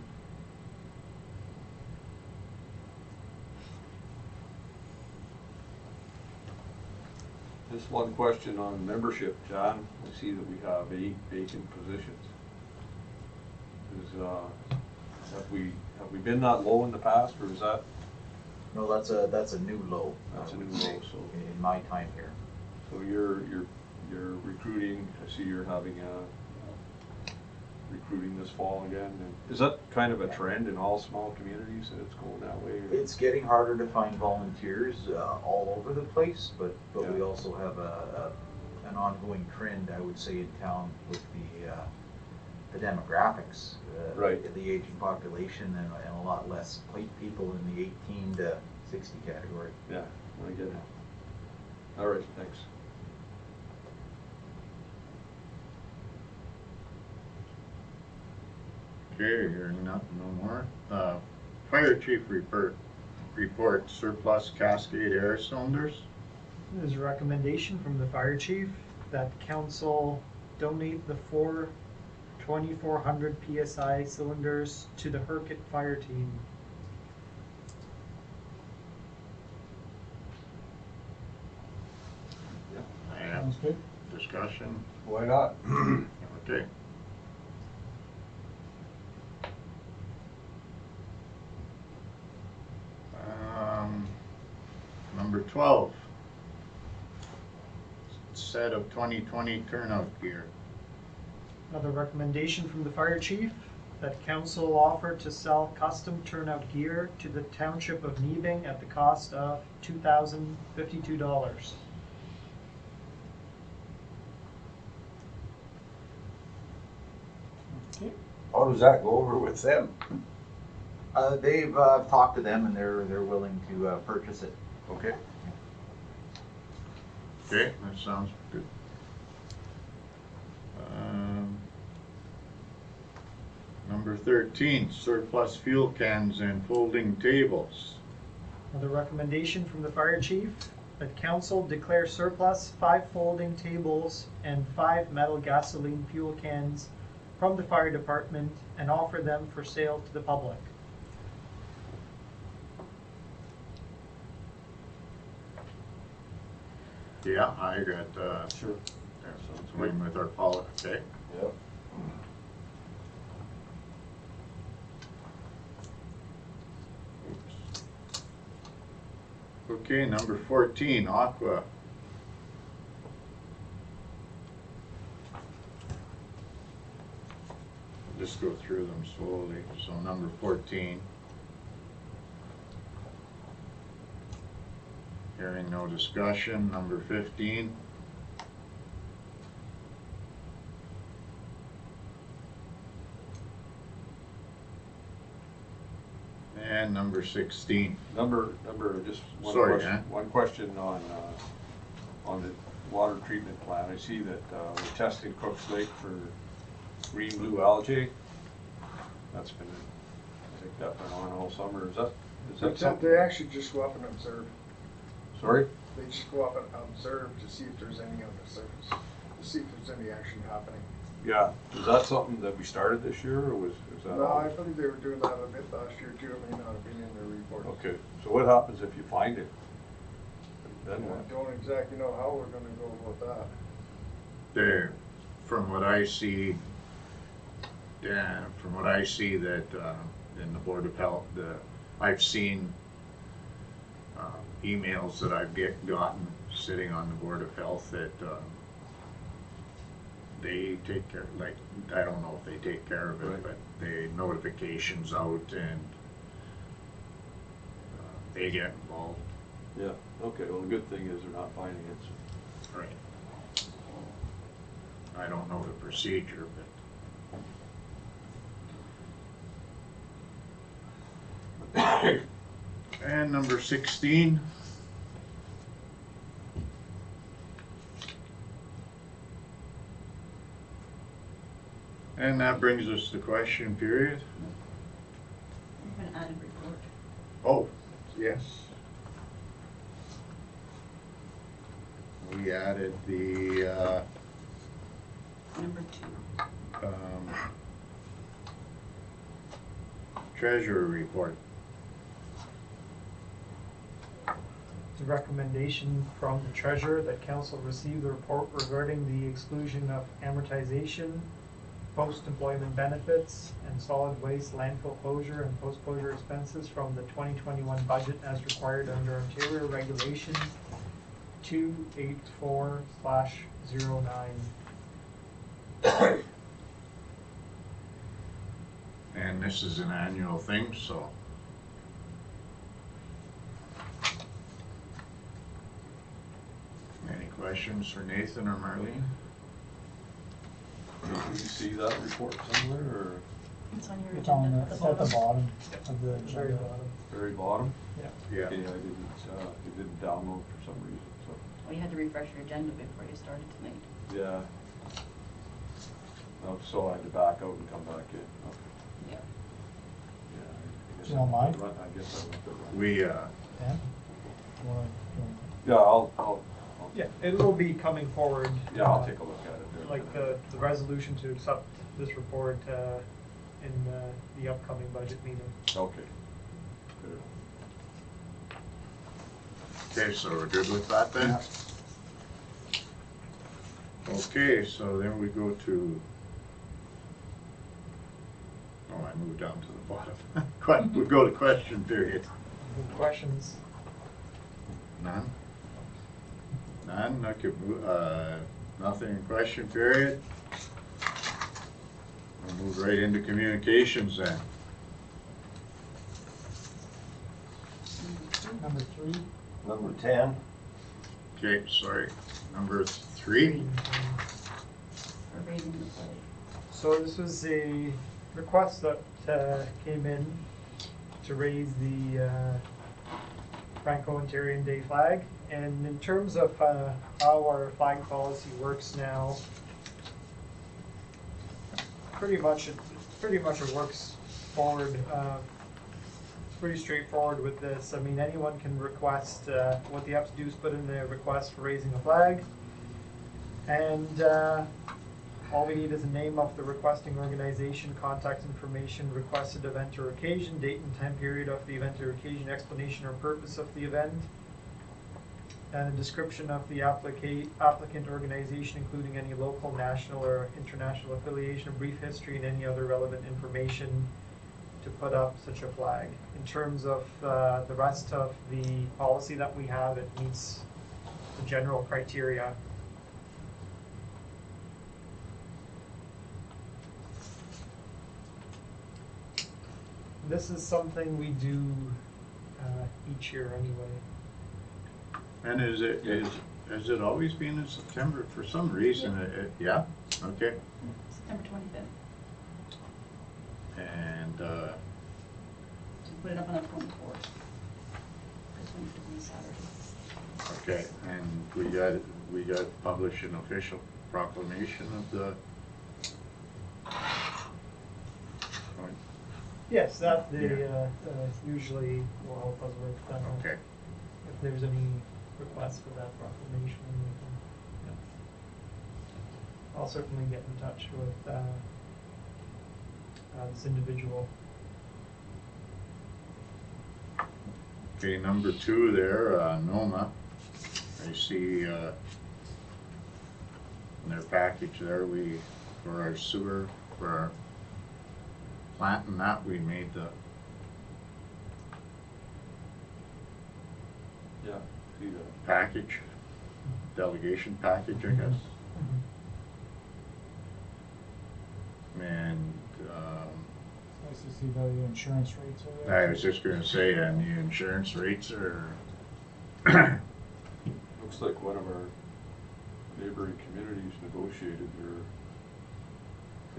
Just one question on membership, John. I see that we have 8 vacant positions. Have we been that low in the past, or is that, No, that's a new low. that's a new would say, low, so. In my time here. So you're recruiting, I see you're having recruiting this fall again. And is that kind of a trend in all small communities that it's going that way? or- It's getting harder to find volunteers all over the place, but we Yeah. also have an ongoing trend, I would say, in town with the demographics. Right. The aging population and a lot less white people in the 18 to 60 category. Yeah, I get it. All right, thanks. Okay, hearing nothing, no more. Fire chief report surplus Cascade air cylinders. There's a recommendation from the fire chief that council donate the 4 2400 PSI cylinders to the Herkit fire team. And good. discussion, Why not? okay. Number 12. Set of 2020 turnout gear. Another recommendation from the fire chief that council offer to sell custom turnout gear to the Township of Nebing at the cost of $2,052. How does that go over with them? They've talked to them and they're willing to purchase it. Okay. Okay, that sounds good. Number 13, surplus fuel cans and folding tables. Another recommendation from the fire chief that council declare surplus 5 folding tables and 5 metal gasoline fuel cans from the fire department and offer them for sale to the public. Yeah, I got, Sure. that's going with our policy, okay? Yep. Oops. Okay, number 14, Aqua. Just go through them slowly. So number 14. Hearing no discussion. Number 15. And number 16. Just one Sorry, question, Dan. one question on the water treatment plant. I see that, we're testing Cook's Lake for green blue algae. That's been, I think that's been on all summer. Is that something? They actually just go up and observe. Sorry? They just go up and observe to see if there's any on the surface, to see if there's any action happening. Yeah. Is that something that we started this year, or is that No, all? I believe they were doing that a bit last year too. It may not have been in their report. Okay, so what happens if you find it? Then I what? don't exactly know how we're gonna go about that. There, from what I see, yeah, from what I see that in the Board of Health, I've seen emails that I've gotten sitting on the Board of Health that they take care, like, I don't know if they take care of it, Right. but they notifications out and they get involved. Yeah, okay, well, the good thing is they're not finding it. So. Right. I don't know the procedure, but. And number 16. And that brings us to question period. We have an added report. Oh, yes. We added the, Number 2. treasurer report. It's a recommendation from the treasurer that council receive the report regarding the exclusion of amortization, post-employment benefits, and solid waste landfill closure and post-closure expenses from the 2021 budget as required under Ontario Regulation 284/09. And this is an annual thing, so. Any questions for Nathan or Marlene? Did you see that report somewhere, or It's on your It's on agenda the, at the it's at the bottom. bottom of the Very agenda. bottom. very bottom? Yeah. Okay, it didn't download for some reason, so, Well, you had to refresh your agenda before you started tonight. yeah. Oh, so I had to back out and come back in, okay. Yeah. Yeah, I guess You want mine? I guess I left it wrong. We, Dan? You wanna- Yeah, I'll, Yeah, it will be coming forward. yeah, I'll take a look at it. Like the resolution to accept this report in the upcoming budget meeting. Okay. Good. okay, so we're good with that then? Okay, so then we go to, oh, I moved down to the bottom. We go to question period. Good questions? None? None, okay, nothing in question period. We'll move right into communications then. Number 3. Number 10, Okay, sorry, number 3. For raising the flag. So this was a request that came in to raise the Franco-Ontarian Day flag. And in terms of how our flag policy works now, pretty much it works forward. It's pretty straightforward with this. I mean, anyone can request, what they have to do is put in their request for raising a flag. And all we need is a name of the requesting organization, contact information, requested event or occasion, date and time period of the event or occasion, explanation or purpose of the event, and a description of the applicant organization, including any local, national, or international affiliation, a brief history, and any other relevant information to put up such a flag. In terms of the rest of the policy that we have, it meets the general criteria. This is something we do each year anyway. And has it always been in September? For some reason, yeah, okay. September 25th. And, So put it up on the 24th. This one should be Saturday. okay, and we got published an official proclamation of the. Yes, that they usually will help us with Okay, if there's any requests for that proclamation. I'll certainly get in touch with this individual. okay, number 2 there, NOMA. I see in their package there, for our sewer, for our plant and that, we made the, Yeah, see that. package, delegation package, I guess. And, Nice to see the insurance rates are I there. was just gonna say, and the insurance rates are, Looks like one of our neighboring communities negotiated their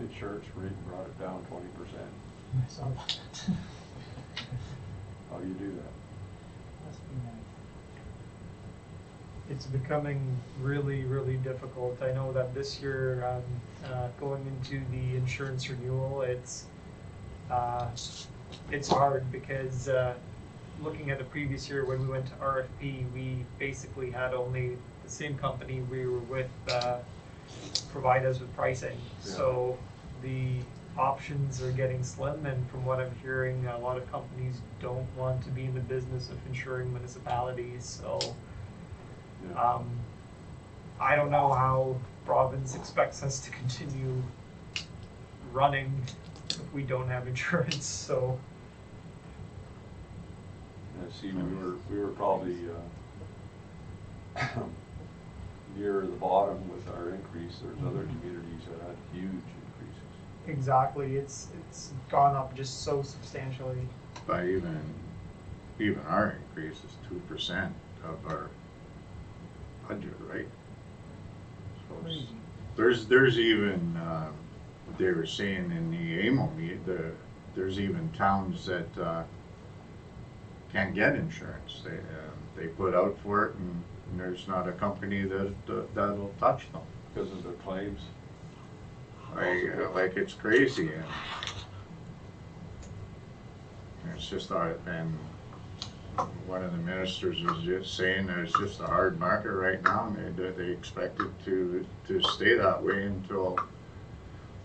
insurance rate and brought it down 20%. I saw that. How do you do that? Must be nice. It's becoming really, really difficult. I know that this year, going into the insurance renewal, it's hard because looking at the previous year when we went to RFP, we basically had only the same company we were with provide us with pricing. Yeah. So the options are getting slim, and from what I'm hearing, a lot of companies don't want to be in the business of insuring municipalities, so Yeah. I don't know how province expects us to continue running if we don't have insurance, so. I see, we were probably, near the bottom with our increase. There's other communities that had huge increases. Exactly, it's gone up just so substantially. By even our increase is 2% of our budget, right? So there's even, they were saying in the AMO meet, there's even towns that can't get insurance. They put out for it, and there's not a company that'll touch them. Because of their claims. Like it's crazy, and it's just and one of the ministers was just saying that it's just a hard market right now, and they expect it to stay that way until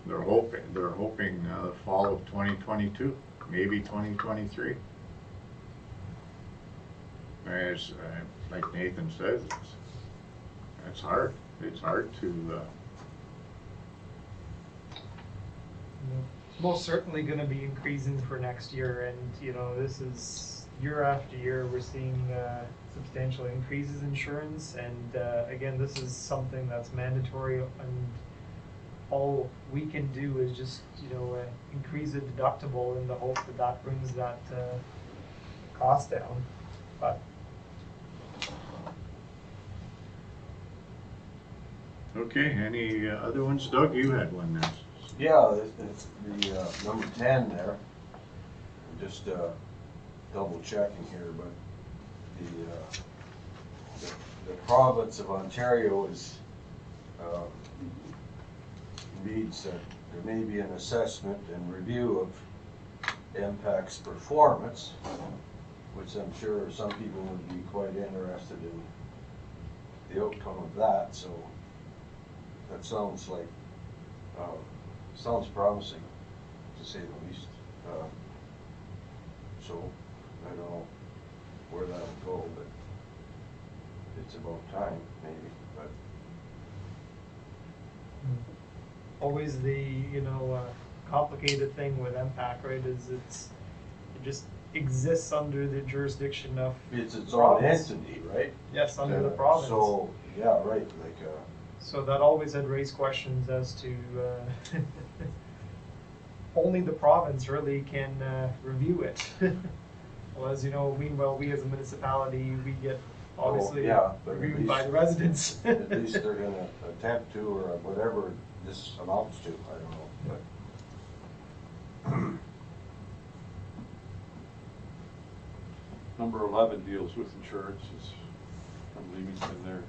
they're hoping the fall of 2022, maybe 2023. And it's like Nathan says, it's hard. It's hard to. Most certainly going to be increasing for next year, and you know, this is year after year we're seeing substantial increases in insurance, and again, this is something that's mandatory, and all we can do is just increase the deductible in the hope that that brings that cost down. But Okay, any other ones? Doug, you had one there. Yeah, it's the number 10 there. I'm just double checking here, but the province of Ontario is reads that there may be an assessment and review of MPAC's performance, which I'm sure some people would be quite interested in the outcome of that. So that sounds like sounds promising, to say the least. So I don't know where that'll go, but it's about time, maybe. But always the complicated thing with MPAC, right, is it just exists under the jurisdiction of it's its province. own entity, right? Yes, under the province. So yeah, right. Like so that always had raised questions as to only the province really can review it. Well, as you know, meanwhile, we as a municipality, we get obviously yeah, but reviewed by the residents. at least they're going to attempt to, or whatever this amounts to. I don't know. But Number 11 deals with insurances from Leamington there.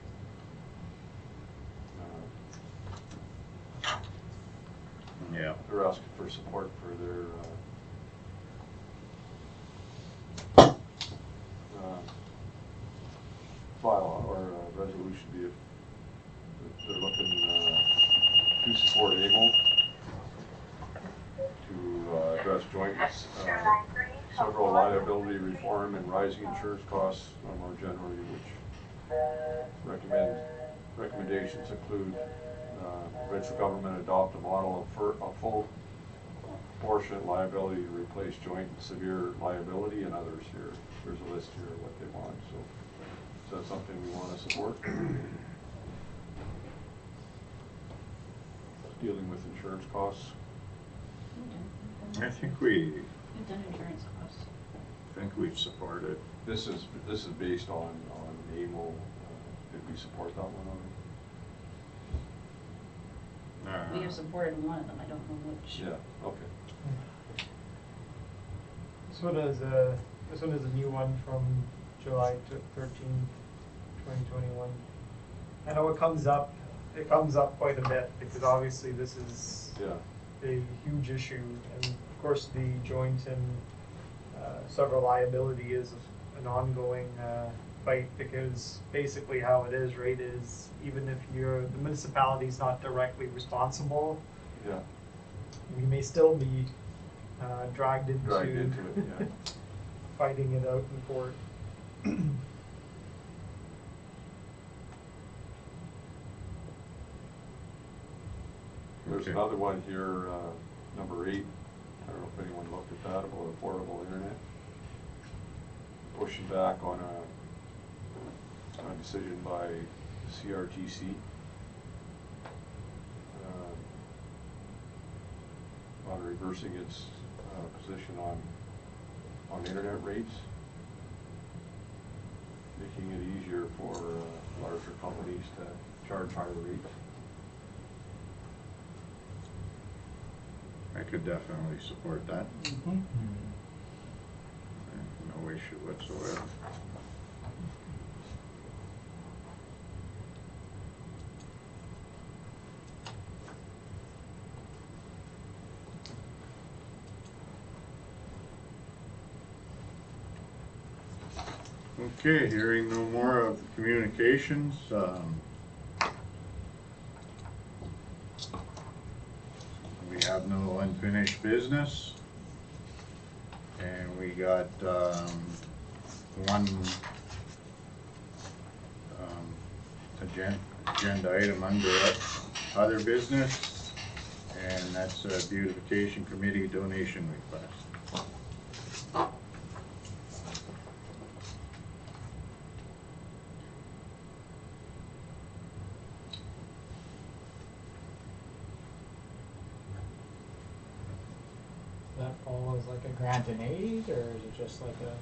Yeah. They're asking for support for their file or resolution be if they're looking to support AMO to address joint several liability reform and rising insurance costs more generally, which recommendations include provincial government adopt a model of a full proportionate liability to replace joint and severe liability, and others here. There's a list here of what they want. So is that something we want to support? Dealing with insurance costs. I think We've done insurance costs. we've supported. This is based on AMO. Did we support that one? We have supported one of them, I don't know which. Yeah. Okay. This one is a new one from July 13, 2021. I know it comes up quite a bit because obviously this is a huge issue, and of course the joint and several liability is an ongoing fight, because basically how it is, right, is even if the municipality is not directly responsible, we may still be dragged into it, yeah. fighting it out in court. There's Okay. another one here, number 8. I don't know if anyone looked at that, about affordable internet. Pushing back on a decision by CRTC. On reversing its position on internet rates. Making it easier for larger companies to charge higher rates. I could definitely support that. Mhm. No issue whatsoever. Okay, hearing no more of the communications, we have no unfinished business. And we got, one, agenda item under other business, and that's a beautification committee donation request. Does that fall as like a grant and aid, or is it just like a?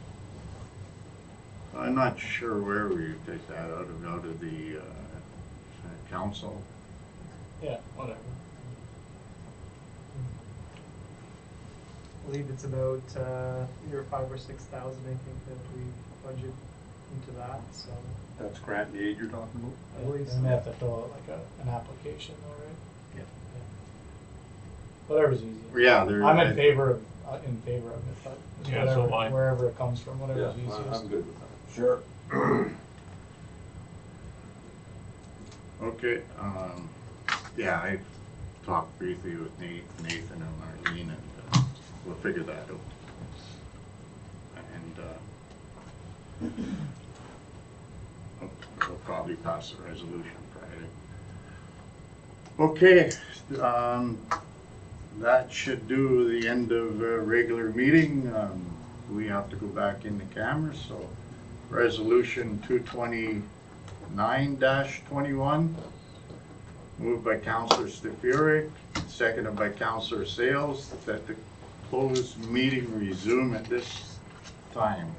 I'm not sure where we take that out of the, council. Yeah, whatever. I believe it's about either 5,000 or 6,000, I think, that we budget into that, so That's grant and aid you're talking about? I believe so. And they have to fill out like an application, though, right? Yeah. Whatever's easier. Yeah, there. I'm in favor of it, but Yeah, so whatever, am I. wherever it comes from, whatever's Yeah, easiest. I'm good with that. Sure. Okay, yeah, I talked briefly with Nathan and Marlene, and we'll figure that out. And we'll probably pass a resolution Friday. Okay, that should do the end of a regular meeting. We have to go back in the camera, so resolution 229-21, moved by Councillor Stefuric, seconded by Councillor Sales, that the closed meeting resume at this time.